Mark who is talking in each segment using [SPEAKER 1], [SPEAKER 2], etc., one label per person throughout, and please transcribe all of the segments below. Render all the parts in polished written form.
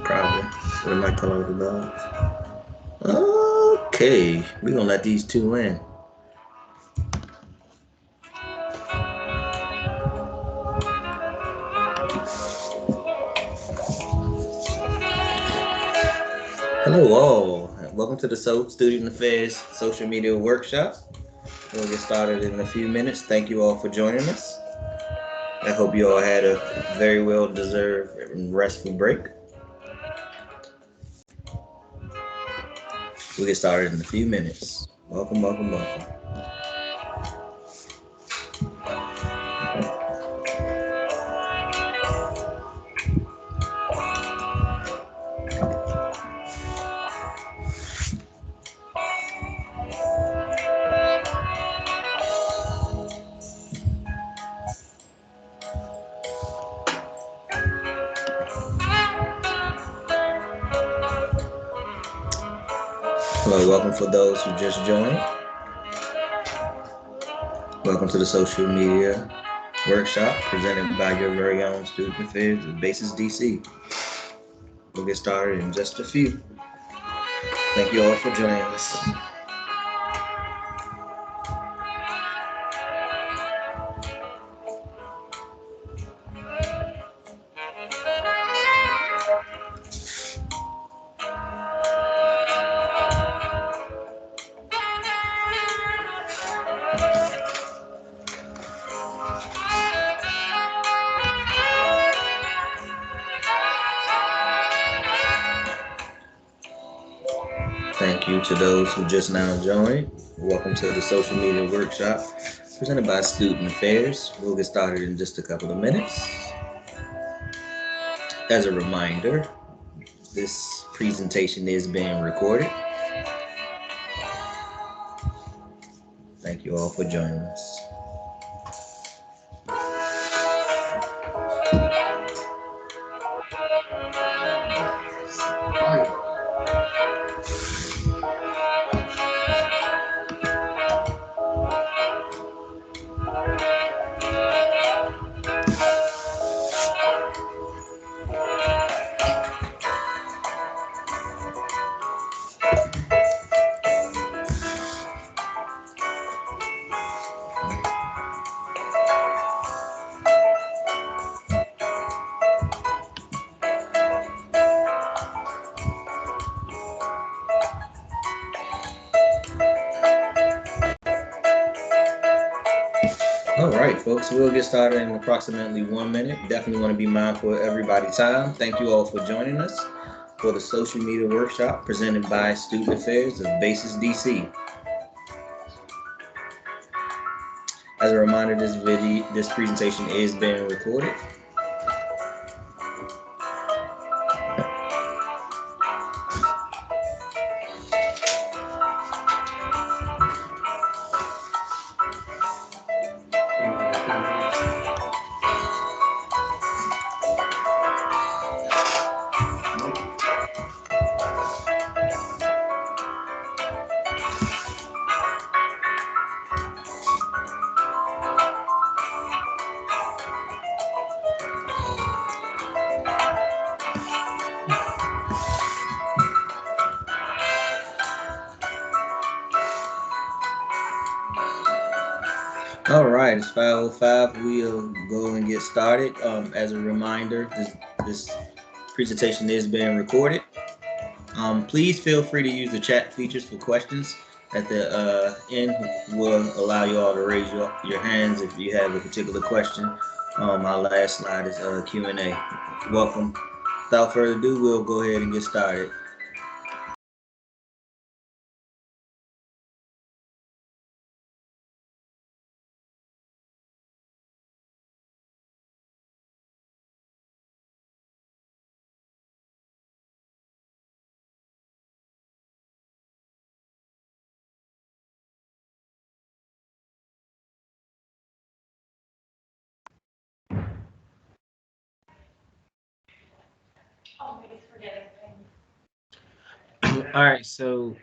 [SPEAKER 1] Probably. What am I calling the dogs? Okay, we're gonna let these two in. Hello all. Welcome to the Student Affairs Social Media Workshop. We'll get started in a few minutes. Thank you all for joining us. I hope you all had a very well deserved and restful break. We'll get started in a few minutes. Welcome, welcome, welcome. Hello, welcome for those who just joined. Welcome to the Social Media Workshop presented by your very own Student Affairs at Basis DC. We'll get started in just a few. Thank you all for joining us. Thank you to those who just now joined. Welcome to the Social Media Workshop presented by Student Affairs. We'll get started in just a couple of minutes. As a reminder, this presentation is being recorded. Thank you all for joining us. All right, folks, we'll get started in approximately 1 minute. Definitely want to be mindful of everybody's time. Thank you all for joining us for the Social Media Workshop presented by Student Affairs of Basis DC. As a reminder, this presentation is being recorded. All right, it's 5:05. We'll go and get started. As a reminder, this presentation is being recorded. Please feel free to use the chat features for questions. At the end, will allow you all to raise your hands if you have a particular question. My last slide is Q&A. Welcome. Without further ado, we'll go ahead and get started.
[SPEAKER 2] All right, so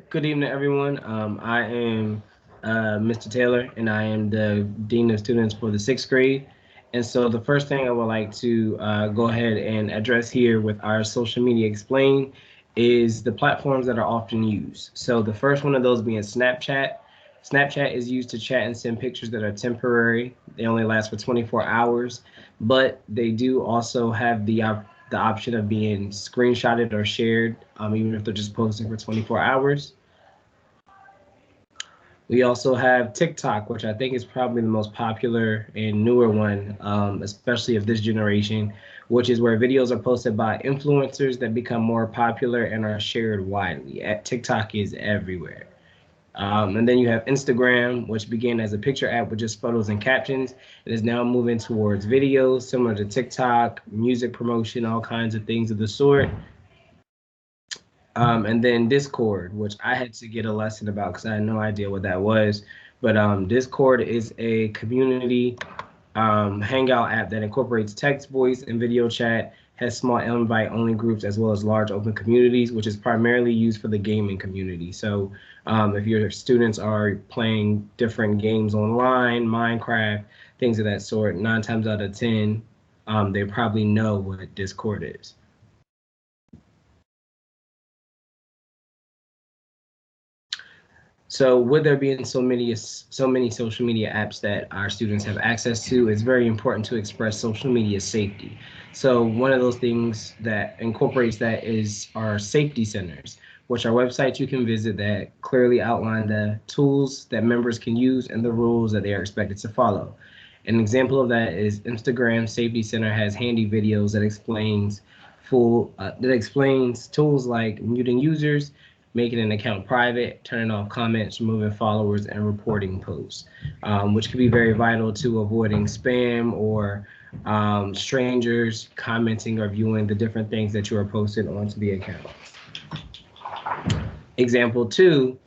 [SPEAKER 2] good evening, everyone. I am Mr. Taylor, and I am the Dean of Students for the sixth grade. And so the first thing I would like to go ahead and address here with our social media explain is the platforms that are often used. So the first one of those being Snapchat. Snapchat is used to chat and send pictures that are temporary. They only last for 24 hours, but they do also have the option of being screenshotted or shared, even if they're just posting for 24 hours. We also have TikTok, which I think is probably the most popular and newer one, especially of this generation, which is where videos are posted by influencers that become more popular and are shared widely. TikTok is everywhere. And then you have Instagram, which began as a picture app with just photos and captions. It is now moving towards videos, similar to TikTok, music promotion, all kinds of things of the sort. And then Discord, which I had to get a lesson about because I had no idea what that was. But Discord is a community hangout app that incorporates text, voice, and video chat, has small invite-only groups as well as large open communities, which is primarily used for the gaming community. So if your students are playing different games online, Minecraft, things of that sort, 9 times out of 10, they probably know what Discord is. So with there being so many social media apps that our students have access to, it's very important to express social media safety. So one of those things that incorporates that is our safety centers, which are websites you can visit that clearly outline the tools that members can use and the rules that they are expected to follow. An example of that is Instagram Safety Center has handy videos that explains tools like muting users, making an account private, turning off comments, removing followers, and reporting posts, which can be very vital to avoiding spam or strangers commenting or viewing the different things that you are posting onto the account. Example two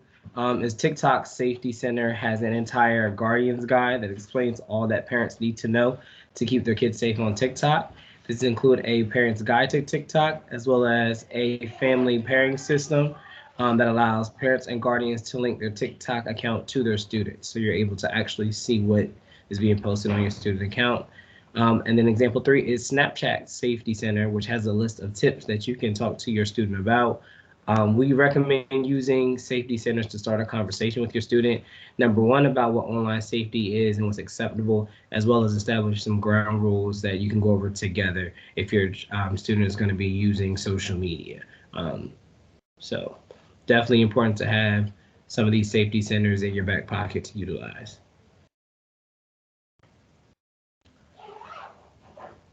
[SPEAKER 2] is TikTok Safety Center has an entire Guardians guide that explains all that parents need to know to keep their kids safe on TikTok. This includes a parent's guide to TikTok, as well as a family pairing system that allows parents and guardians to link their TikTok account to their students. So you're able to actually see what is being posted on your student account. And then example three is Snapchat Safety Center, which has a list of tips that you can talk to your student about. We recommend using safety centers to start a conversation with your student. Number one, about what online safety is and what's acceptable, as well as establish some ground rules that you can go over together if your student is going to be using social media. So definitely important to have some of these safety centers in your back pocket to utilize.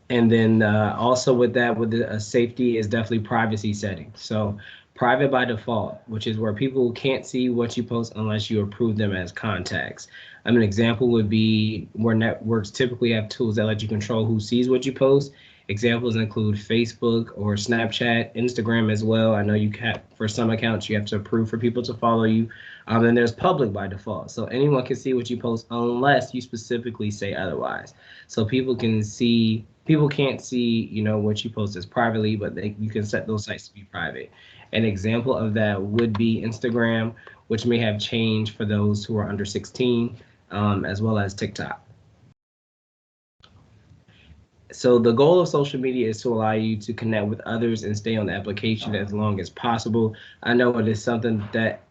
[SPEAKER 2] And then also with that, with the safety is definitely privacy settings. So private by default, which is where people can't see what you post unless you approve them as contacts. An example would be where networks typically have tools that let you control who sees what you post. Examples include Facebook or Snapchat, Instagram as well. I know you can, for some accounts, you have to approve for people to follow you. And there's public by default. So anyone can see what you post unless you specifically say otherwise. So people can't see, what you post as privately, but you can set those sites to be private. An example of that would be Instagram, which may have changed for those who are under 16, as well as TikTok. So the goal of social media is to allow you to connect with others and stay on the application as long as possible. I know it is something that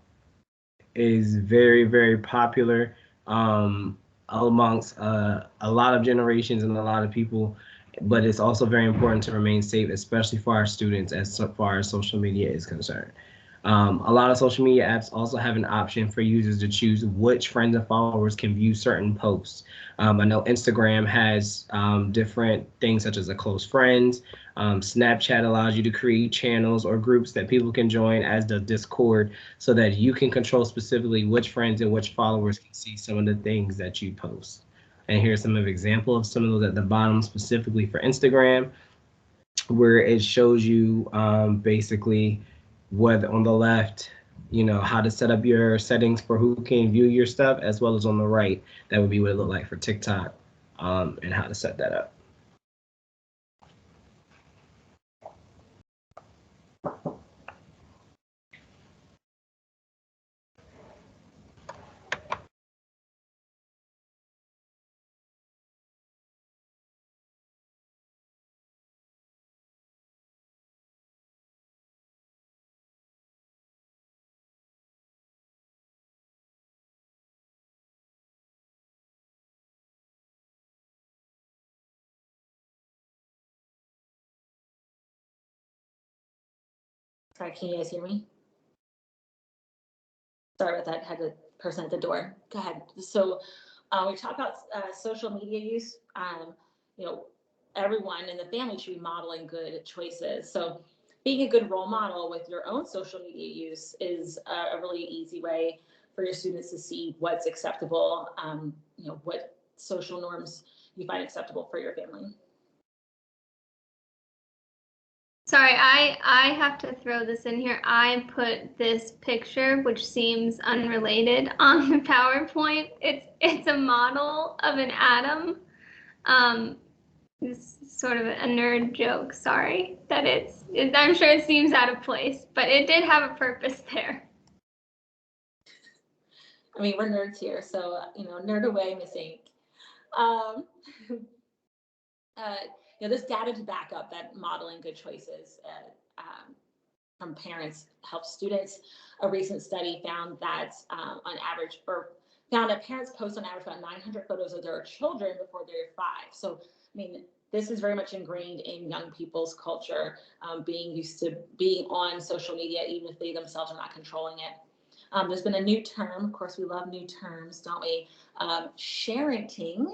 [SPEAKER 2] is very, very popular amongst a lot of generations and a lot of people, but it's also very important to remain safe, especially for our students as far as social media is concerned. A lot of social media apps also have an option for users to choose which friends and followers can view certain posts. I know Instagram has different things such as a close friends. Snapchat allows you to create channels or groups that people can join, as does Discord, so that you can control specifically which friends and which followers can see some of the things that you post. And here's some of example of some of those at the bottom, specifically for Instagram, where it shows you basically what on the left, how to set up your settings for who can view your stuff, as well as on the right, that would be what it looked like for TikTok, and how to set that up.
[SPEAKER 3] Sorry, can you guys hear me? Sorry about that, had a person at the door. Go ahead. So we talk about social media use. You know, everyone in the family should be modeling good choices. So being a good role model with your own social media use is a really easy way for your students to see what's acceptable, you know, what social norms you find acceptable for your family.
[SPEAKER 4] Sorry, I have to throw this in here. I put this picture, which seems unrelated, on the PowerPoint. It's a model of an atom. This is sort of a nerd joke. Sorry that I'm sure it seems out of place, but it did have a purpose there.
[SPEAKER 3] I mean, we're nerds here, so you know, nerd away, Miss Ink. You know, this data to back up that modeling good choices from parents helps students. A recent study found that on average, or found that parents post on average about 900 photos of their children before they're 5. So, I mean, this is very much ingrained in young people's culture, being used to being on social media, even if they themselves are not controlling it. There's been a new term, of course, we love new terms, don't we? Sharenting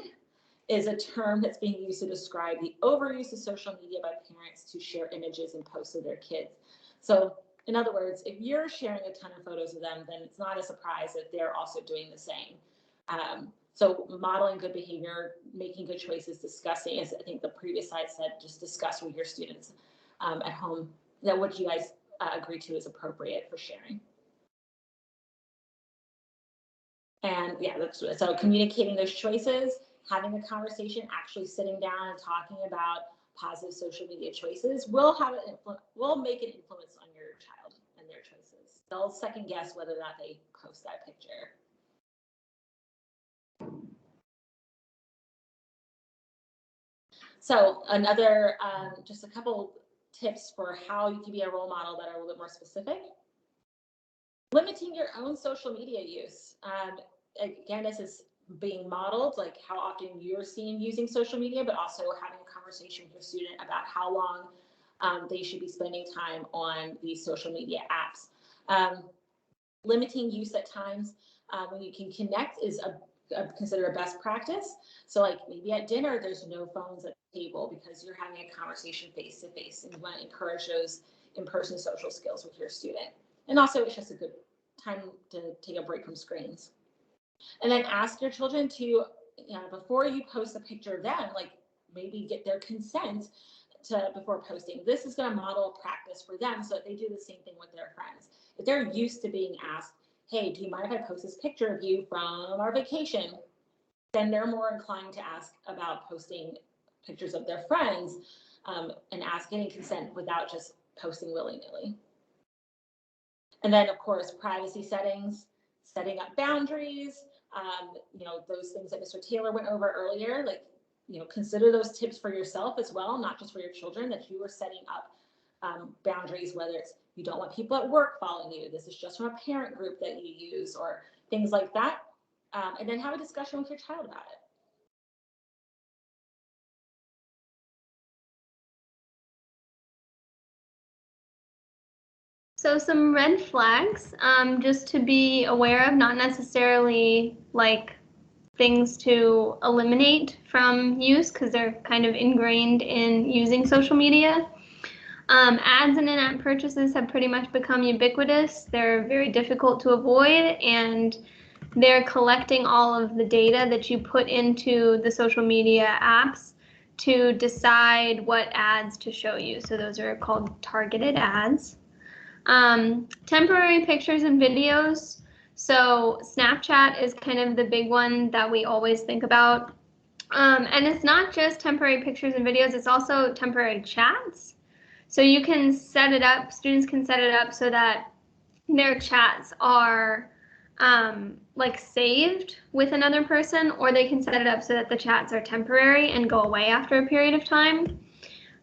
[SPEAKER 3] is a term that's being used to describe the overuse of social media by parents to share images and posts of their kids. So in other words, if you're sharing a ton of photos of them, then it's not a surprise that they're also doing the same. So modeling good behavior, making good choices, discussing, as I think the previous slide said, just discuss with your students at home that what you guys agree to is appropriate for sharing. And yeah, so communicating those choices, having a conversation, actually sitting down and talking about positive social media choices will make an influence on your child and their choices. They'll second guess whether or not they post that picture. So another, just a couple tips for how you can be a role model that are a little bit more specific. Limiting your own social media use. Again, this is being modeled, like how often you're seen using social media, but also having a conversation with your student about how long they should be spending time on these social media apps. Limiting use at times when you can connect is considered a best practice. So like maybe at dinner, there's no phones at the table because you're having a conversation face to face, and you want to encourage those in-person social skills with your student. And also it's just a good time to take a break from screens. And then ask your children to, you know, before you post a picture of them, like maybe get their consent before posting. This is going to model practice for them so that they do the same thing with their friends. If they're used to being asked, hey, do you mind if I post this picture of you from our vacation? Then they're more inclined to ask about posting pictures of their friends and getting consent without just posting willy-nilly. And then, of course, privacy settings, setting up boundaries, you know, those things that Mr. Taylor went over earlier, like, you know, consider those tips for yourself as well, not just for your children, that you are setting up boundaries, whether it's you don't want people at work following you, this is just from a parent group that you use, or things like that. And then have a discussion with your child about it.
[SPEAKER 4] So some red flags, just to be aware of, not necessarily like things to eliminate from use because they're kind of ingrained in using social media. Ads and in-app purchases have pretty much become ubiquitous. They're very difficult to avoid, and they're collecting all of the data that you put into the social media apps to decide what ads to show you. So those are called targeted ads. Temporary pictures and videos. So Snapchat is kind of the big one that we always think about. And it's not just temporary pictures and videos, it's also temporary chats. So you can set it up, students can set it up so that their chats are like saved with another person, or they can set it up so that the chats are temporary and go away after a period of time.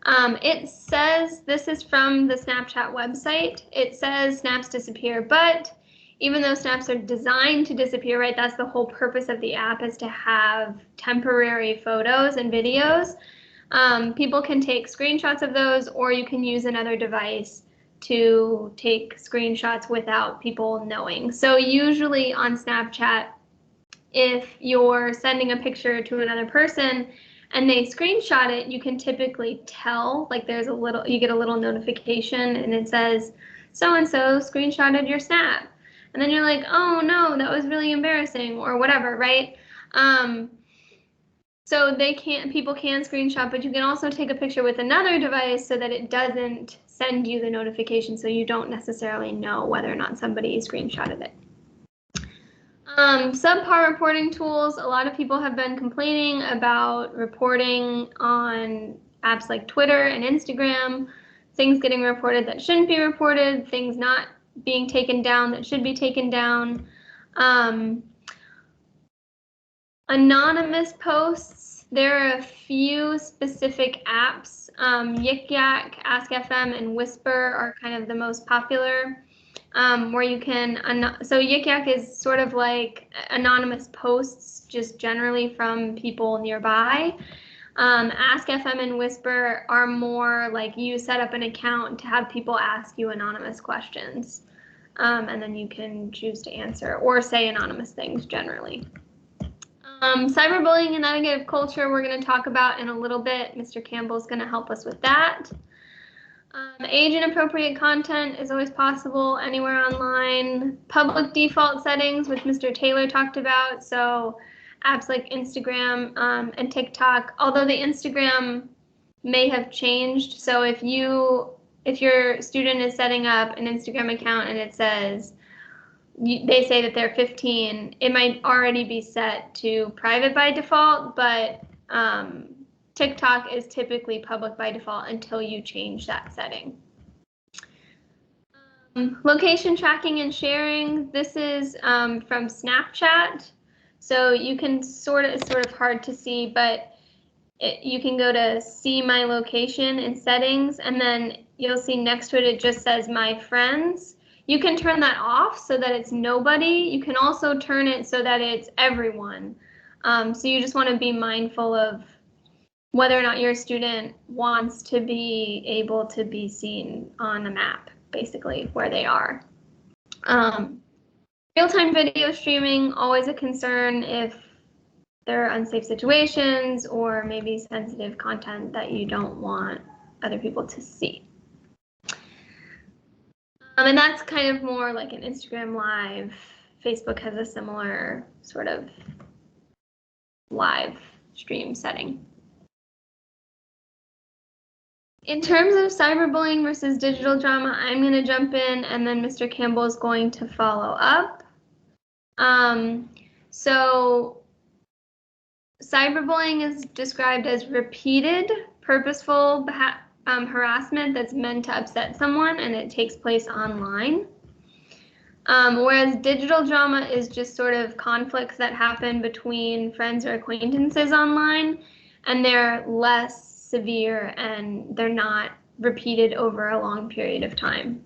[SPEAKER 4] It says, this is from the Snapchat website, it says snaps disappear, but even though snaps are designed to disappear, right, that's the whole purpose of the app, is to have temporary photos and videos. People can take screenshots of those, or you can use another device to take screenshots without people knowing. So usually on Snapchat, if you're sending a picture to another person and they screenshot it, you can typically tell, like there's you get a little notification and it says, so-and-so screenshotted your snap. And then you're like, oh no, that was really embarrassing or whatever, right? So people can screenshot, but you can also take a picture with another device so that it doesn't send you the notification, so you don't necessarily know whether or not somebody screenshotted it. Subpar reporting tools. A lot of people have been complaining about reporting on apps like Twitter and Instagram, things getting reported that shouldn't be reported, things not being taken down that should be taken down. Anonymous posts. There are a few specific apps. Yik Yak, Ask FM, and Whisper are kind of the most popular. Where you can, so Yik Yak is sort of like anonymous posts, just generally from people nearby. Ask FM and Whisper are more like you set up an account to have people ask you anonymous questions, and then you can choose to answer or say anonymous things generally. Cyberbullying and negative culture we're going to talk about in a little bit. Mr. Campbell's going to help us with that. Age-inappropriate content is always possible anywhere online. Public default settings, which Mr. Taylor talked about. So apps like Instagram and TikTok, although the Instagram may have changed. So if your student is setting up an Instagram account and it says, they say that they're 15, it might already be set to private by default, but TikTok is typically public by default until you change that setting. Location tracking and sharing. This is from Snapchat. So you can it's sort of hard to see, but you can go to see my location in settings, and then you'll see next to it, it just says my friends. You can turn that off so that it's nobody. You can also turn it so that it's everyone. So you just want to be mindful of whether or not your student wants to be able to be seen on a map, basically, where they are. Real-time video streaming, always a concern if there are unsafe situations or maybe sensitive content that you don't want other people to see. And that's kind of more like an Instagram Live. Facebook has a similar sort of live stream setting. In terms of cyberbullying versus digital drama, I'm going to jump in and then Mr. Campbell is going to follow up. So cyberbullying is described as repeated, purposeful harassment that's meant to upset someone, and it takes place online. Whereas digital drama is just sort of conflicts that happen between friends or acquaintances online, and they're less severe and they're not repeated over a long period of time.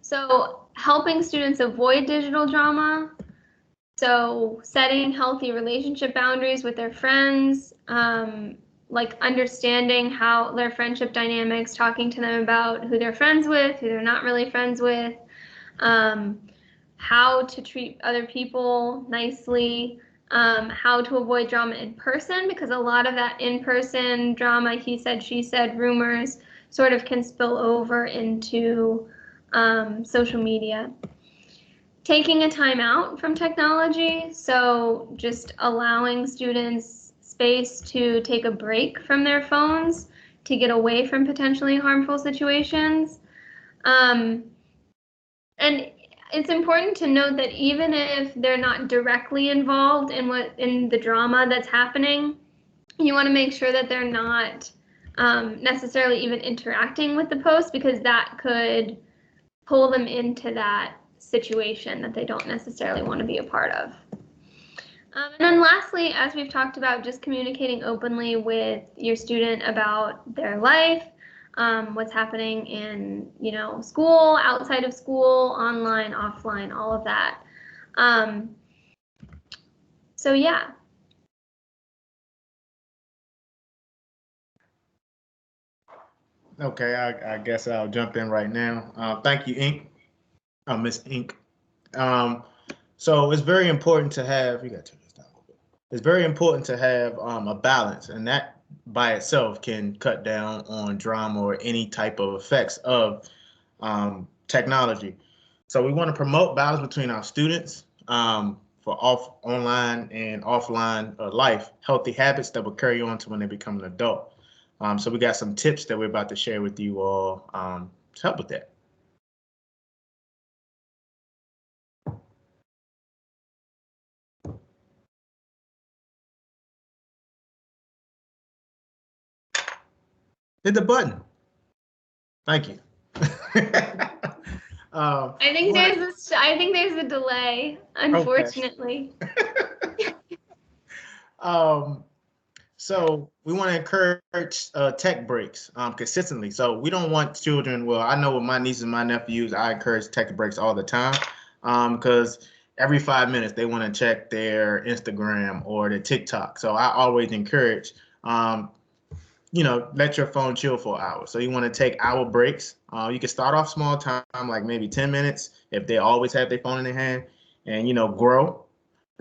[SPEAKER 4] So helping students avoid digital drama, so setting healthy relationship boundaries with their friends, like understanding how their friendship dynamics, talking to them about who they're friends with, who they're not really friends with, how to treat other people nicely, how to avoid drama in person, because a lot of that in-person drama, he said, she said, rumors sort of can spill over into social media. Taking a time out from technology, so just allowing students space to take a break from their phones to get away from potentially harmful situations. And it's important to note that even if they're not directly involved in the drama that's happening, you want to make sure that they're not necessarily even interacting with the post, because that could pull them into that situation that they don't necessarily want to be a part of. And then lastly, as we've talked about, just communicating openly with your student about their life, what's happening in, school, outside of school, online, offline, all of that. So yeah.
[SPEAKER 5] Okay, I guess I'll jump in right now. Thank you, Ink. Miss Ink. Um, so it's very important to have, you got to turn this down a little bit. It's very important to have a balance, and that by itself can cut down on drama or any type of effects of technology. So we want to promote balance between our students for online and offline life, healthy habits that will carry on to when they become an adult. So we got some tips that we're about to share with you all to help with that. Hit the button. Thank you.
[SPEAKER 4] I think there's a delay, unfortunately.
[SPEAKER 5] So we want to encourage tech breaks consistently. So we don't want children. Well, I know with my nieces and my nephews, I encourage tech breaks all the time because every 5 minutes they want to check their Instagram or their TikTok. So I always encourage, let your phone chill for an hour. So you want to take hour breaks. You can start off small time, like maybe 10 minutes if they always have their phone in their hand, and grow.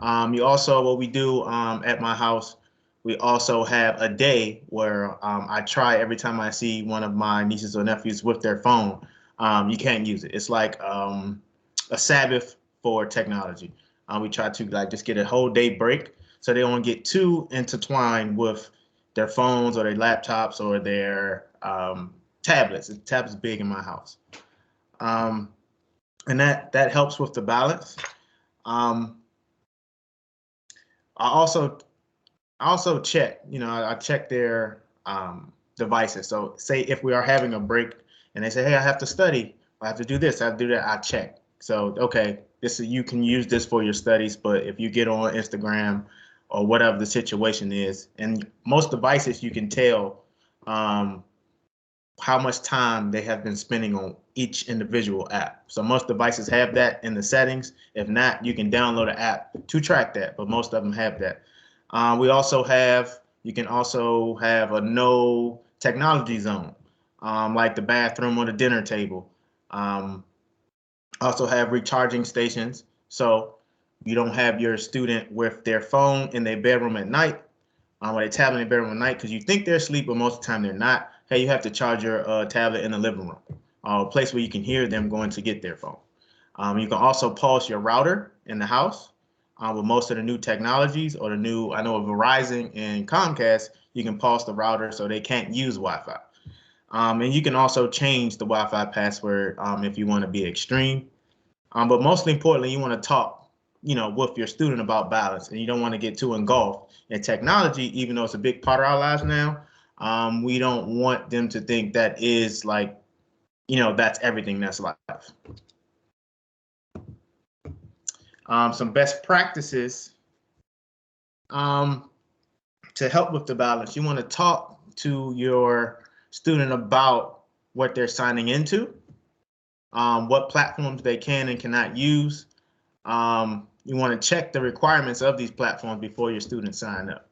[SPEAKER 5] You also, what we do at my house, we also have a day where I try every time I see one of my nieces or nephews with their phone, you can't use it. It's like a Sabbath for technology. We try to just get a whole day break so they don't get too intertwined with their phones or their laptops or their tablets. The tablet's big in my house. And that helps with the balance. I also check, I check their devices. So say if we are having a break and they say, hey, I have to study, I have to do this, I have to do that, I check. So, okay, you can use this for your studies, but if you get on Instagram or whatever the situation is, and most devices you can tell how much time they have been spending on each individual app. So most devices have that in the settings. If not, you can download an app to track that, but most of them have that. You can also have a no technology zone, like the bathroom or the dinner table. Also have recharging stations. So you don't have your student with their phone in their bedroom at night, or their tablet in their bedroom at night, because you think they're asleep, but most of the time they're not. Hey, you have to charge your tablet in the living room, a place where you can hear them going to get their phone. You can also pause your router in the house. With most of the new technologies or I know with Verizon and Comcast, you can pause the router so they can't use Wi-Fi. And you can also change the Wi-Fi password if you want to be extreme. But mostly importantly, you want to talk, with your student about balance, and you don't want to get too engulfed in technology, even though it's a big part of our lives now. We don't want them to think that is that's everything that's life. Some best practices to help with the balance. You want to talk to your student about what they're signing into, what platforms they can and cannot use. You want to check the requirements of these platforms before your students sign up.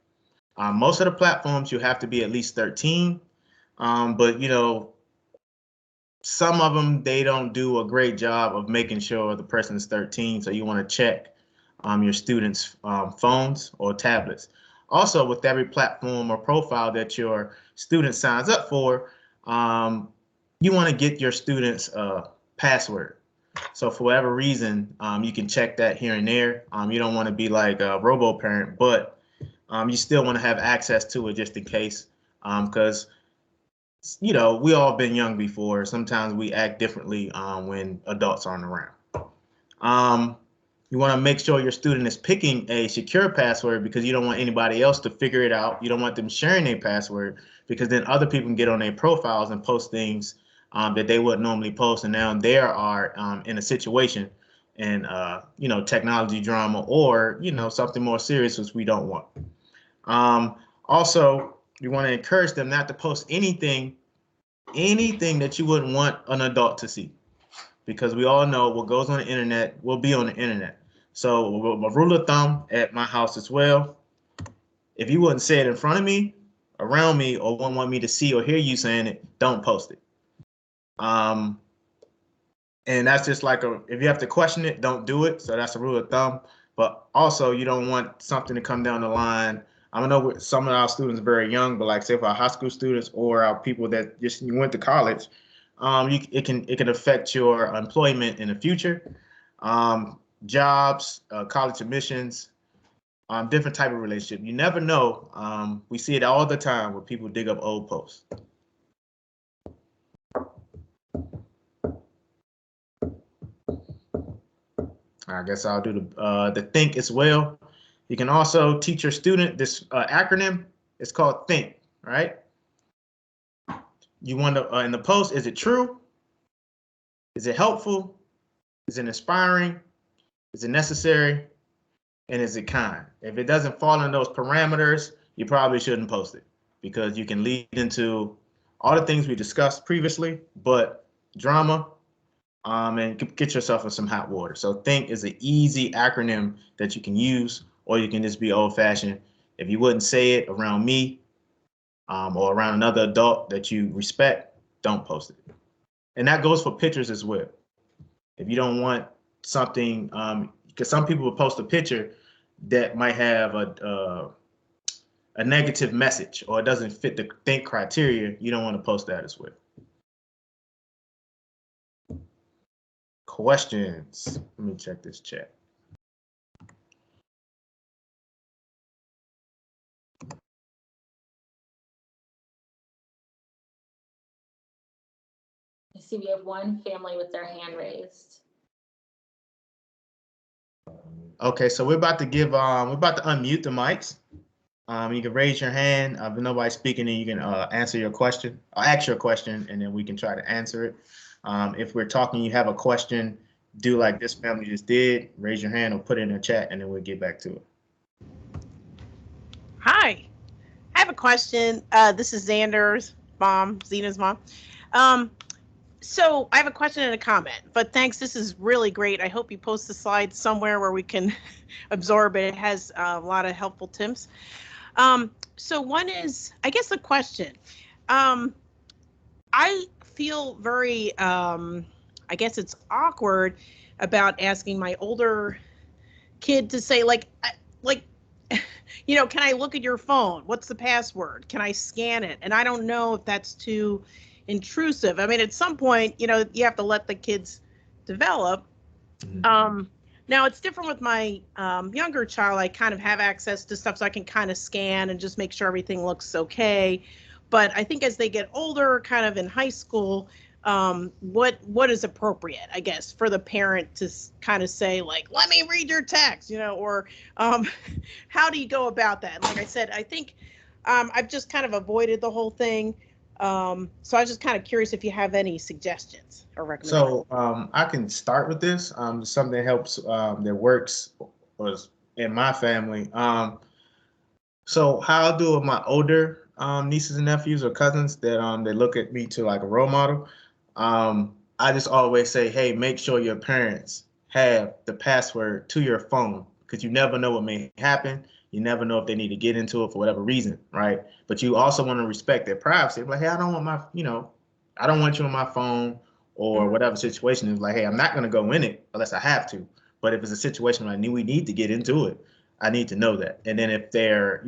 [SPEAKER 5] Most of the platforms you have to be at least 13, but some of them, they don't do a great job of making sure the person is 13. So you want to check your students' phones or tablets. Also, with every platform or profile that your student signs up for, you want to get your students a password. So for whatever reason, you can check that here and there. You don't want to be like a robo-parent, but you still want to have access to it just in case, because we all been young before. Sometimes we act differently when adults aren't around. You want to make sure your student is picking a secure password because you don't want anybody else to figure it out. You don't want them sharing their password because then other people can get on their profiles and post things that they wouldn't normally post. And now they are in a situation and, technology drama or, something more serious, which we don't want. Also, you want to encourage them not to post anything that you wouldn't want an adult to see, because we all know what goes on the internet will be on the internet. So a rule of thumb at my house as well, if you wouldn't say it in front of me, around me or wouldn't want me to see or hear you saying it, don't post it. And that's just like if you have to question it, don't do it. So that's a rule of thumb. But also, you don't want something to come down the line. I don't know, some of our students are very young, but like say for our high school students or our people that just went to college, it can affect your employment in the future, jobs, college admissions, different type of relationship. You never know. We see it all the time where people dig up old posts. I guess I'll do the think as well. You can also teach your student this acronym. It's called THINK, right? You want to, in the post, is it true? Is it helpful? Is it inspiring? Is it necessary? And is it kind? If it doesn't fall in those parameters, you probably shouldn't post it because you can lead into all the things we discussed previously, but drama, and get yourself in some hot water. So THINK is an easy acronym that you can use, or you can just be old fashioned. If you wouldn't say it around me or around another adult that you respect, don't post it. And that goes for pictures as well. If you don't want something, because some people will post a picture that might have a negative message or it doesn't fit the THINK criteria, you don't want to post that as well. Questions. Let me check this chat.
[SPEAKER 3] I see we have one family with their hand raised.
[SPEAKER 5] Okay, so we're about to unmute the mics. You can raise your hand. If nobody's speaking, then you can answer your question. I'll ask your question, and then we can try to answer it. If we're talking, you have a question, do like this family just did, raise your hand or put it in the chat, and then we'll get back to it.
[SPEAKER 6] Hi, I have a question. This is Xander's mom, Zena's mom. So I have a question and a comment, but thanks. This is really great. I hope you post the slides somewhere where we can absorb it. It has a lot of helpful tips. So one is, I guess the question, I feel very, I guess it's awkward about asking my older kid to say like, you know, can I look at your phone? What's the password? Can I scan it? And I don't know if that's too intrusive. I mean, at some point, you know, you have to let the kids develop. Mm-hmm. Now it's different with my younger child. I kind of have access to stuff so I can kind of scan and just make sure everything looks okay. But I think as they get older, kind of in high school, what is appropriate, I guess, for the parent to kind of say, like, let me read your text, you know, or how do you go about that? Like I said, I think I've just kind of avoided the whole thing. So I was just kind of curious if you have any suggestions or recommendations.
[SPEAKER 5] So I can start with this. Something that helps that works was in my family. So how I do with my older nieces and nephews or cousins that they look at me to like a role model. I just always say, hey, make sure your parents have the password to your phone because you never know what may happen. You never know if they need to get into it for whatever reason, right? But you also want to respect their privacy. Like, hey, I don't want I don't want you on my phone or whatever situation is. Like, hey, I'm not going to go in it unless I have to. But if it's a situation where we need to get into it, I need to know that. And then if they're,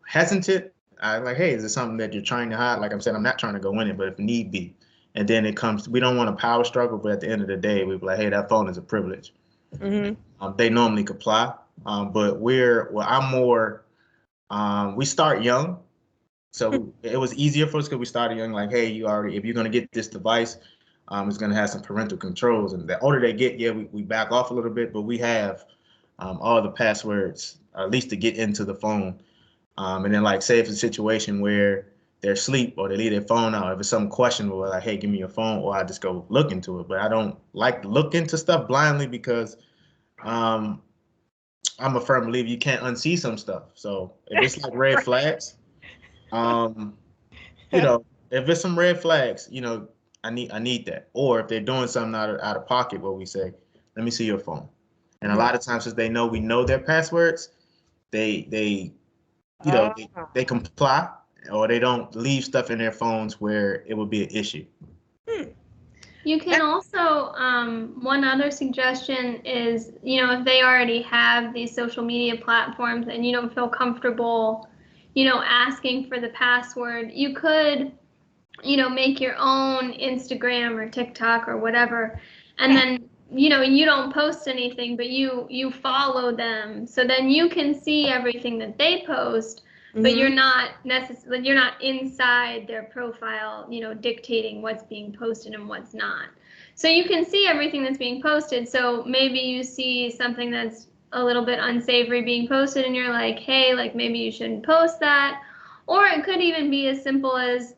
[SPEAKER 5] hesitant, I'm like, hey, is it something that you're trying to hide? Like I'm saying, I'm not trying to go in it, but if need be. And then it comes, we don't want a power struggle, but at the end of the day, we're like, hey, that phone is a privilege. Mm-hmm. They normally comply, but I'm more, we start young. So it was easier for us because we started young, like, hey, if you're going to get this device, it's going to have some parental controls. And the older they get, yeah, we back off a little bit, but we have all the passwords, at least to get into the phone. And then like, say if it's a situation where they're asleep or they leave their phone out, if it's something questionable, like, hey, give me your phone, or I just go look into it. But I don't like to look into stuff blindly because I'm a firm believer you can't unsee some stuff. So if it's like red flags, if it's some red flags, I need that. Or if they're doing something out of pocket, what we say, let me see your phone. And a lot of times, since we know their passwords, they you know,
[SPEAKER 6] Ah.
[SPEAKER 5] they comply or they don't leave stuff in their phones where it would be an issue.
[SPEAKER 4] You can also, one other suggestion is, if they already have these social media platforms and you don't feel comfortable, asking for the password, you could, make your own Instagram or TikTok or whatever. And then, you don't post anything, but you follow them. So then you can see everything that they post, but you're not necessarily, you're not inside their profile, dictating what's being posted and what's not. So you can see everything that's being posted. So maybe you see something that's a little bit unsavory being posted and you're like, hey, like maybe you shouldn't post that. Or it could even be as simple as,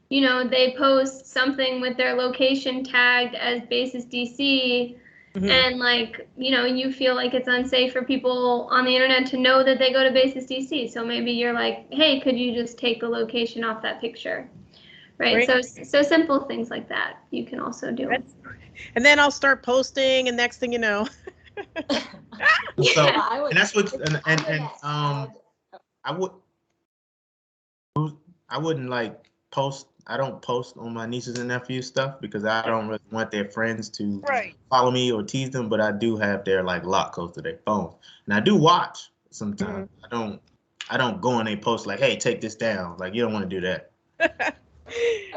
[SPEAKER 4] they post something with their location tagged as Basis DC, and like, you feel like it's unsafe for people on the internet to know that they go to Basis DC. So maybe you're like, hey, could you just take the location off that picture? Right. So simple things like that you can also do.
[SPEAKER 6] And then I'll start posting, and next thing you know.
[SPEAKER 5] So,
[SPEAKER 3] Yeah,
[SPEAKER 5] and that's what, I wouldn't like post. I don't post on my nieces and nephews stuff because I don't really want their friends to follow me or tease them. But I do have their like lock codes to their phone, and I do watch sometimes. I don't go on a post like, "Hey, take this down." Like you don't want to do that.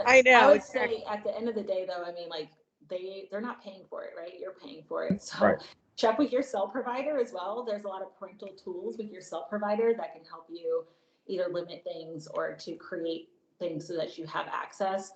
[SPEAKER 6] I know.
[SPEAKER 3] I would say at the end of the day, though, I mean, like they're not paying for it, right? You're paying for it, so check with your cell provider as well. There's a lot of parental tools with your cell provider that can help you either limit things or to create things so that you have access.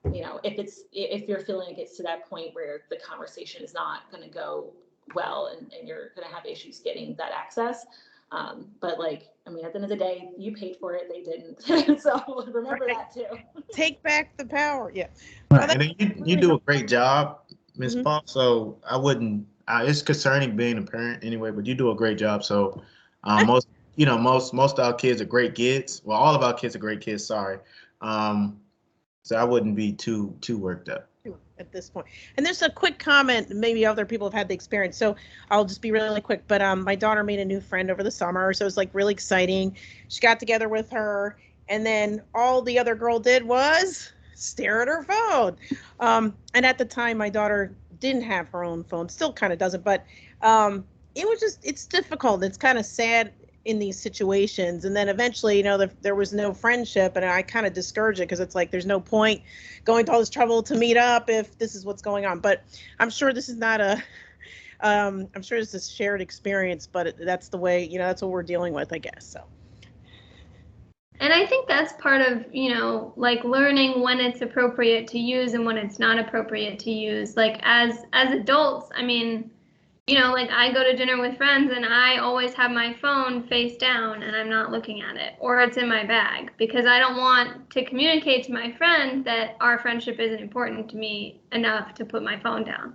[SPEAKER 3] If you're feeling it gets to that point where the conversation is not going to go well and you're going to have issues getting that access. But like, I mean, at the end of the day, you paid for it, they didn't. So remember that too.
[SPEAKER 6] Take back the power. Yeah.
[SPEAKER 5] Right. And then you do a great job, Ms. Paul. So I wouldn't, it's concerning being a parent anyway, but you do a great job. So most of our kids are great kids. Well, all of our kids are great kids. Sorry. So I wouldn't be too worked up
[SPEAKER 6] at this point. And there's a quick comment. Maybe other people have had the experience, so I'll just be really quick. But my daughter made a new friend over the summer, so it was like really exciting. She got together with her, and then all the other girl did was stare at her phone. And at the time, my daughter didn't have her own phone, still kind of doesn't, but it's difficult. It's kind of sad in these situations. And then eventually, there was no friendship, and I kind of discourage it because it's like there's no point going to all this trouble to meet up if this is what's going on. But I'm sure this is not I'm sure it's a shared experience, but that's the way, that's what we're dealing with, I guess. So.
[SPEAKER 4] And I think that's part of, like learning when it's appropriate to use and when it's not appropriate to use. Like as adults, I mean, like I go to dinner with friends and I always have my phone face down and I'm not looking at it, or it's in my bag, because I don't want to communicate to my friend that our friendship isn't important to me enough to put my phone down.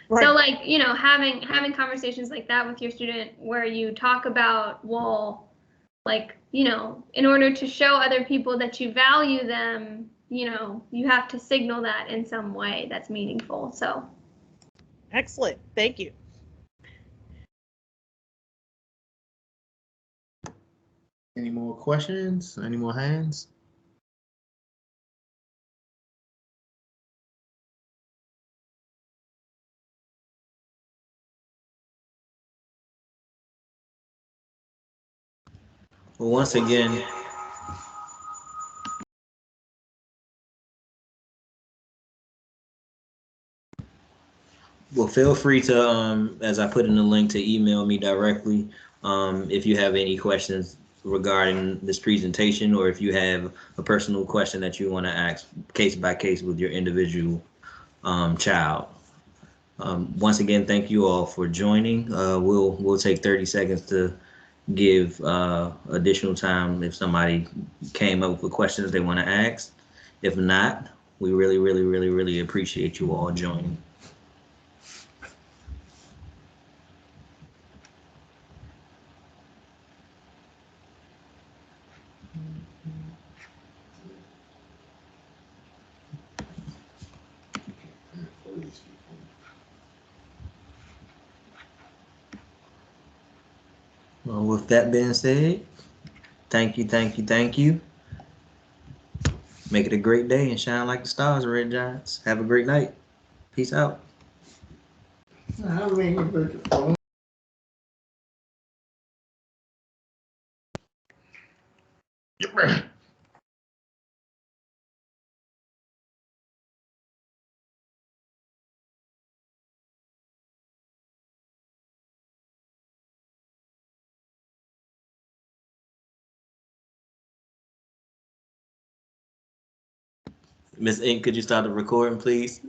[SPEAKER 4] Right. So like, having conversations like that with your student where you talk about, well, like, in order to show other people that you value them, you have to signal that in some way that's meaningful. So.
[SPEAKER 6] Excellent. Thank you.
[SPEAKER 5] Any more questions? Any more hands?
[SPEAKER 1] Well, once again, feel free to, as I put in the link, to email me directly if you have any questions regarding this presentation, or if you have a personal question that you want to ask case by case with your individual child. Once again, thank you all for joining. We'll take 30 seconds to give additional time if somebody came up with questions they want to ask. If not, we really, really, really, really appreciate you all joining. Well, with that being said, Thank you, thank you, thank you. Make it a great day and shine like the stars, Red Giants. Have a great night. Peace out.
[SPEAKER 7] How many
[SPEAKER 1] Miss Ink, could you start the recording, please?